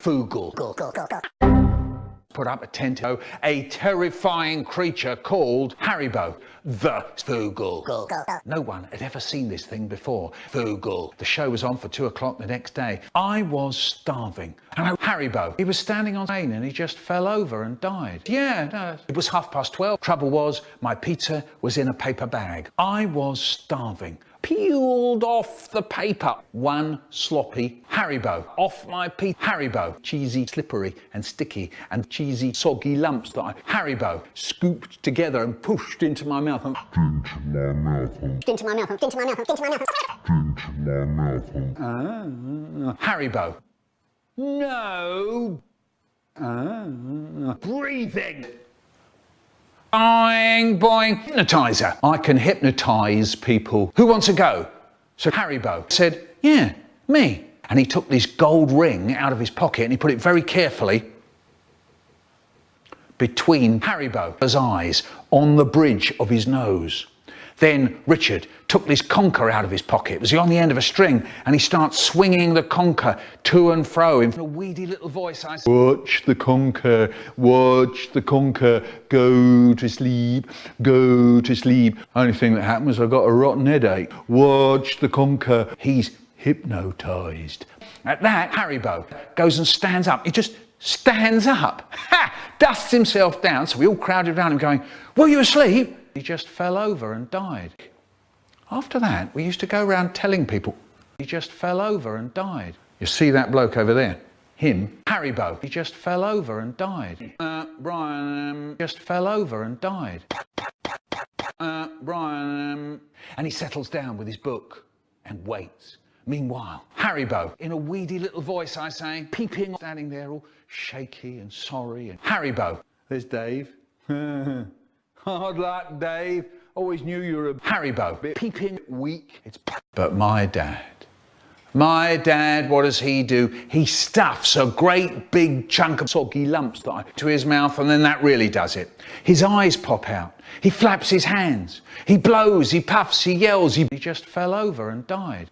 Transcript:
Fugal. Put up a tent, a terrifying creature called Harrybo, the Fugal. No one had ever seen this thing before. Fugal. The show was on for 2 o'clock the next day. I was starving. And Harrybo, he was standing on a plane and he just fell over and died. Yeah, no, it was 12:30. Trouble was, my pizza was in a paper bag. I was starving. Peeled off the paper. One sloppy Harrybo. Off my pizza. Harrybo. Cheesy, slippery and sticky and cheesy, soggy lumps that I... Harrybo. Scooped together and pushed into my mouth. Harrybo. No. Breathing. Boing, boing. Hypnotizer. I can hypnotize people. Who wants to go? So Harrybo said, yeah, me. And he took this gold ring out of his pocket and he put it very carefully between Harrybo's eyes on the bridge of his nose. Then Richard took this conker out of his pocket. It was on the end of a string, and he starts swinging the conker to and fro in a weedy little voice. I said, watch the conker, go to sleep, go to sleep. Only thing that happened was I got a rotten headache. Watch the conker. He's hypnotized. At that, Harrybo goes and stands up. He just stands up, dusts himself down, so we all crowded around him going, were you asleep? He just fell over and died. After that, we used to go around telling people, he just fell over and died. You see that bloke over there? Him, Harrybo, he just fell over and died. Brian, just fell over and died. Brian, and he settles down with his book and waits. Meanwhile, Harrybo, in a weedy little voice, I say, peeping, standing there all shaky and sorry. And Harrybo, there's Dave. Hard luck, Dave. Always knew you were a Harrybo. Peeping, weak. But my dad, what does he do? He stuffs a great big chunk of soggy lumps to his mouth, and then that really does it. His eyes pop out. He flaps his hands. He blows, he puffs, he yells. He just fell over and died.